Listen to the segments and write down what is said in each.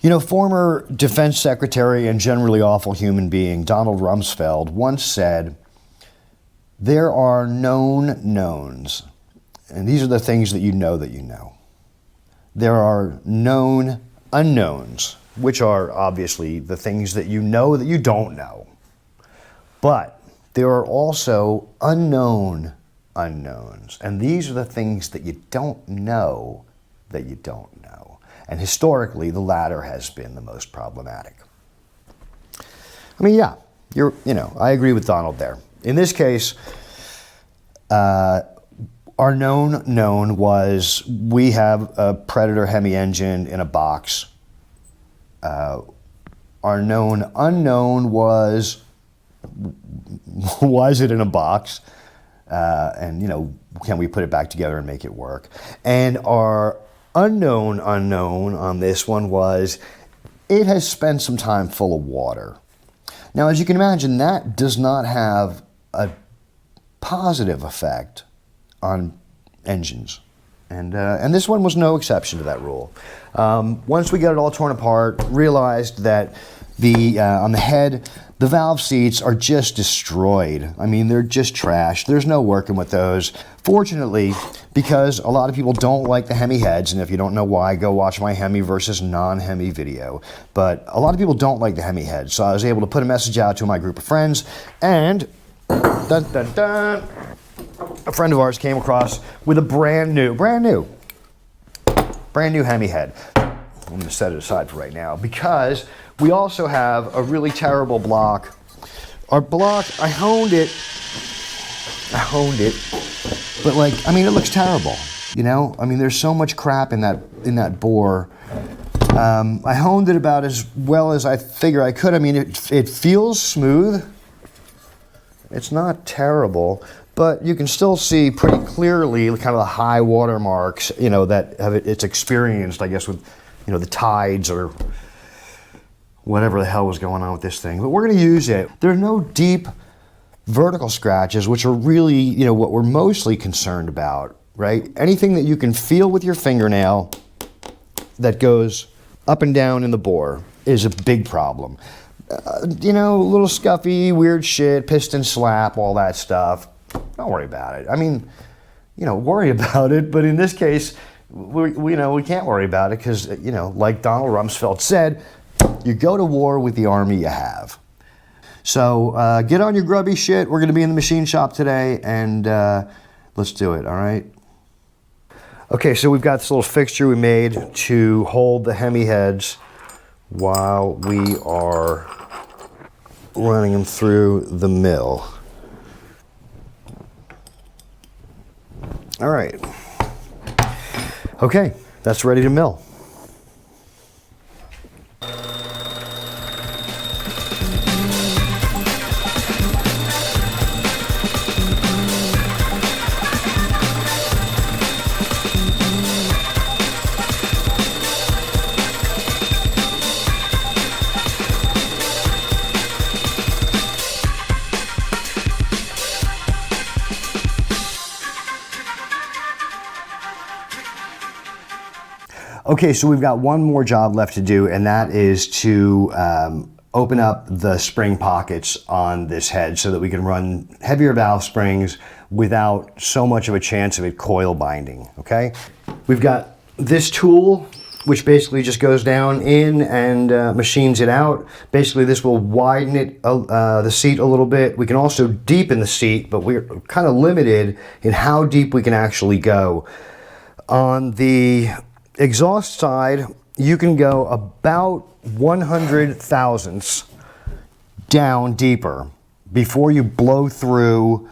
You know, former Defense Secretary and generally awful human being Donald Rumsfeld once said, "There are known knowns," and these are the things that you know that you know. There are known unknowns, which are obviously the things that you know that you don't know. But there are also unknown unknowns, and these are the things that you don't know that you don't know. And historically, the latter has been the most problematic. I mean, yeah, I agree with Donald there. In this case, our known was we have a Predator Hemi engine in a box. Our known unknown was, why is it in a box? And, can we put it back together and make it work? And our unknown on this one was, it has spent some time full of water. Now, as you can imagine, that does not have a positive effect on engines. And this one was no exception to that rule. Once we got it all torn apart, realized that on the head, the valve seats are just destroyed. I mean, they're just trash. There's no working with those. Fortunately, because a lot of people don't like the Hemi heads, and if you don't know why, go watch my Hemi versus non-Hemi video. But a lot of people don't like the Hemi heads, so I was able to put a message out to my group of friends, and dun, dun, dun, a friend of ours came across with a brand new Hemi head. I'm going to set it aside for right now because we also have a really terrible block. Our block, I honed it, but it looks terrible. There's so much crap in that bore. I honed it about as well as I figure I could. It feels smooth. It's not terrible, but you can still see pretty clearly kind of the high water marks, that it's experienced, I guess, with, the tides or whatever the hell was going on with this thing. But we're going to use it. There are no deep vertical scratches, which are really, what we're mostly concerned about, right? Anything that you can feel with your fingernail that goes up and down in the bore is a big problem. A little scuffy, weird shit, piston slap, all that stuff. Don't worry about it. Worry about it, but in this case, we can't worry about it because, like Donald Rumsfeld said, you go to war with the army you have. So get on your grubby shit. We're going to be in the machine shop today, and let's do it, all right? Okay, so we've got this little fixture we made to hold the Hemi heads while we are running them through the mill. All right. Okay, that's ready to mill. Okay, so we've got one more job left to do, and that is to open up the spring pockets on this head so that we can run heavier valve springs without so much of a chance of it coil binding, okay? We've got this tool, which basically just goes down in and machines it out. Basically, this will widen it, the seat a little bit. We can also deepen the seat, but we're kind of limited in how deep we can actually go. On the exhaust side, you can go about 100 thousandths down deeper before you blow through.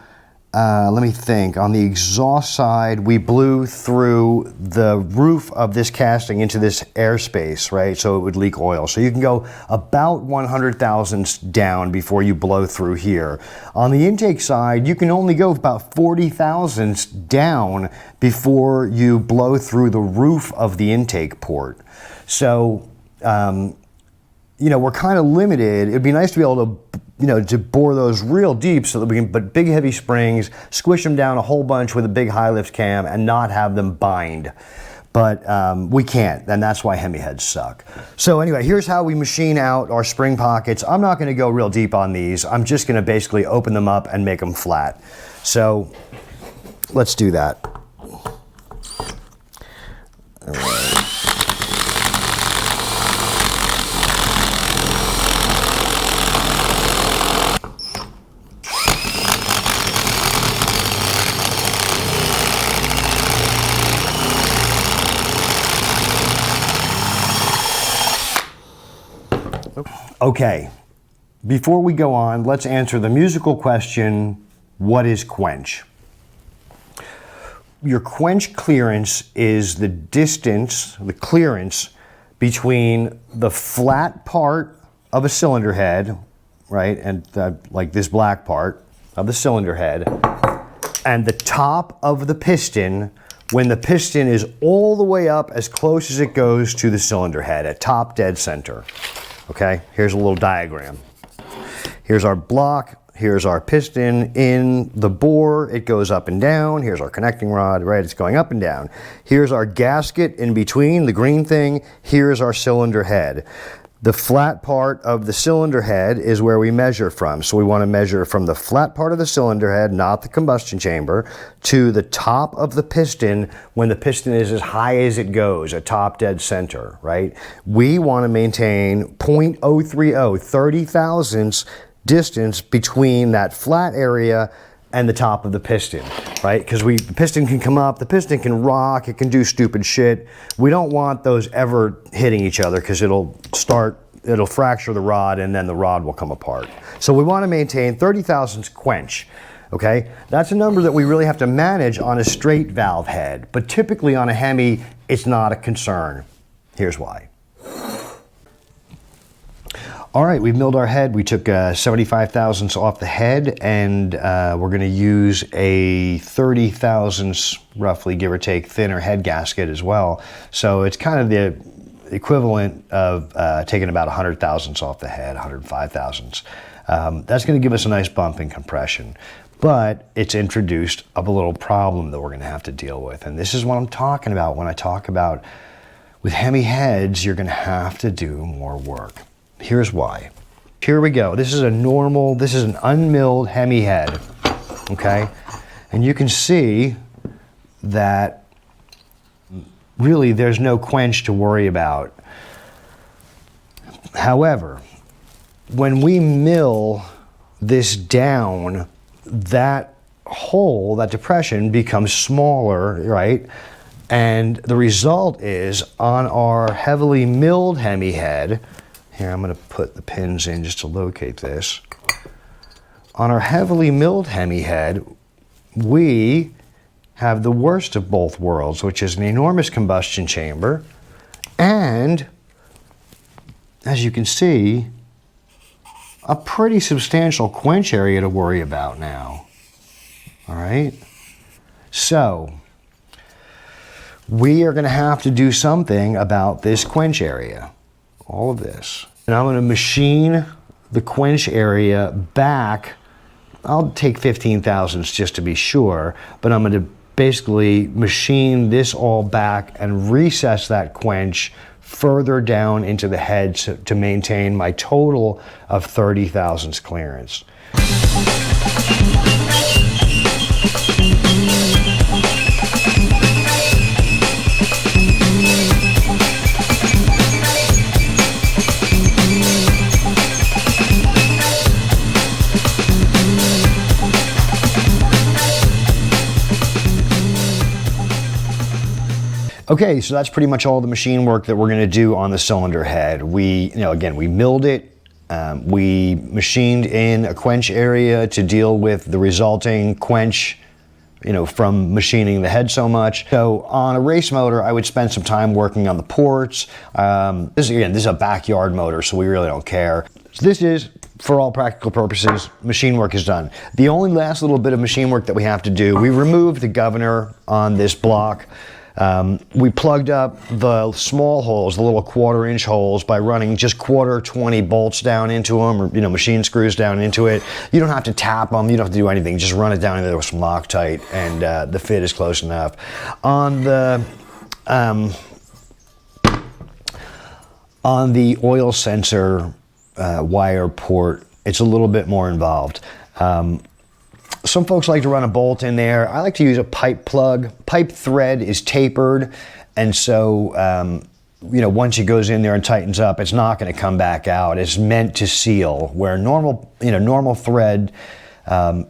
Let me think. On the exhaust side, we blew through the roof of this casting into this airspace, right? So it would leak oil. So you can go about 100 thousandths down before you blow through here. On the intake side, you can only go about 40 thousandths down before you blow through the roof of the intake port. So, we're kind of limited. It'd be nice to be able to to bore those real deep so that we can put big heavy springs, squish them down a whole bunch with a big high lift cam and not have them bind. but we can't, and that's why Hemi heads suck. So anyway, here's how we machine out our spring pockets. I'm not going to go real deep on these. I'm just going to basically open them up and make them flat. So let's do that. All right. Okay, before we go on, let's answer the musical question, what is quench? Your quench clearance is the distance, the clearance between the flat part of a cylinder head, right, and like this black part of the cylinder head, and the top of the piston when the piston is all the way up as close as it goes to the cylinder head at top dead center. Okay, here's a little diagram. Here's our block, here's our piston in the bore, it goes up and down. Here's our connecting rod, right, it's going up and down. Here's our gasket in between, the green thing. Here's our cylinder head. The flat part of the cylinder head is where we measure from. So we want to measure from the flat part of the cylinder head, not the combustion chamber, to the top of the piston when the piston is as high as it goes, at top dead center, right? We want to maintain 0.030, 30 thousandths distance between that flat area and the top of the piston, right? Because the piston can come up, the piston can rock, it can do stupid shit. We don't want those ever hitting each other because it'll fracture the rod and then the rod will come apart. So we want to maintain 30 thousandths quench, okay? That's a number that we really have to manage on a straight valve head, but typically on a Hemi, it's not a concern. Here's why. All right, we've milled our head. We took 75 thousandths off the head, and we're going to use a 30 thousandths, roughly, give or take, thinner head gasket as well. So it's kind of the equivalent of taking about 100 thousandths off the head, 105 thousandths. That's going to give us a nice bump in compression, but it's introduced a little problem that we're going to have to deal with. And this is what I'm talking about when I talk about with Hemi heads, you're going to have to do more work. Here's why. Here we go. This is an unmilled Hemi head, okay? And you can see that really there's no quench to worry about. However, when we mill this down, that hole, that depression becomes smaller, right? And the result is on our heavily milled Hemi head, here, I'm going to put the pins in just to locate this. On our heavily milled Hemi head, we have the worst of both worlds, which is an enormous combustion chamber, and, as you can see, a pretty substantial quench area to worry about now. All right? So, we are going to have to do something about this quench area. All of this. And I'm going to machine the quench area back. I'll take 15 thousandths just to be sure, but I'm going to basically machine this all back and recess that quench further down into the head to maintain my total of 30 thousandths clearance. Okay, so that's pretty much all the machine work that we're going to do on the cylinder head. We milled it. We machined in a quench area to deal with the resulting quench, from machining the head so much. So on a race motor, I would spend some time working on the ports. This is a backyard motor, so we really don't care. So this is, for all practical purposes, machine work is done. The only last little bit of machine work that we have to do, we removed the governor on this block. We plugged up the small holes, the little 1/4-inch holes, by running just 20 bolts down into them, or machine screws down into it. You don't have to tap them, you don't have to do anything, just run it down into there with some Loctite, and the fit is close enough. On the On the oil sensor wire port, it's a little bit more involved. Some folks like to run a bolt in there. I like to use a pipe plug. Pipe thread is tapered, and so you know, once it goes in there and tightens up, it's not going to come back out. It's meant to seal, where normal, you know, normal thread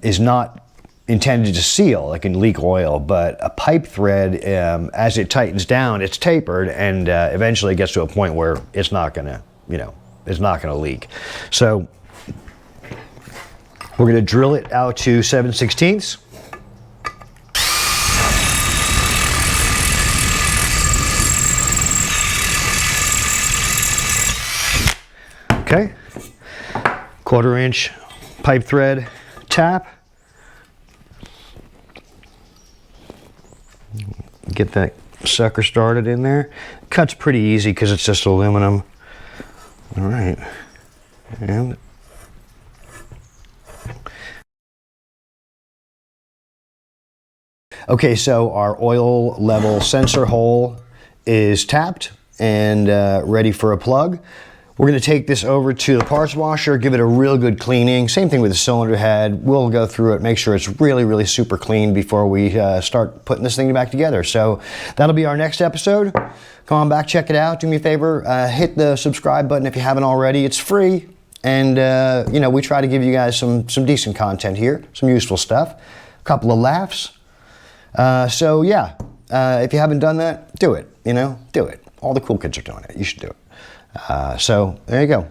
is not intended to seal. It can leak oil, but a pipe thread, as it tightens down, it's tapered, and eventually it gets to a point where it's not going to, you know, it's not going to leak. So we're going to drill it out to 7/16. Okay, 1/4 inch pipe thread tap. Get that sucker started in there. Cuts pretty easy because it's just aluminum. All right, and okay, so our oil level sensor hole is tapped and ready for a plug. We're going to take this over to the parts washer, give it a real good cleaning. Same thing with the cylinder head. We'll go through it, make sure it's really, really super clean before we start putting this thing back together. So that'll be our next episode. Come on back, check it out. Do me a favor, hit the subscribe button if you haven't already. It's free. And, you know, we try to give you guys some decent content here, some useful stuff, a couple of laughs. So, yeah, if you haven't done that, do it, you know, do it. All the cool kids are doing it. You should do it. So there you go.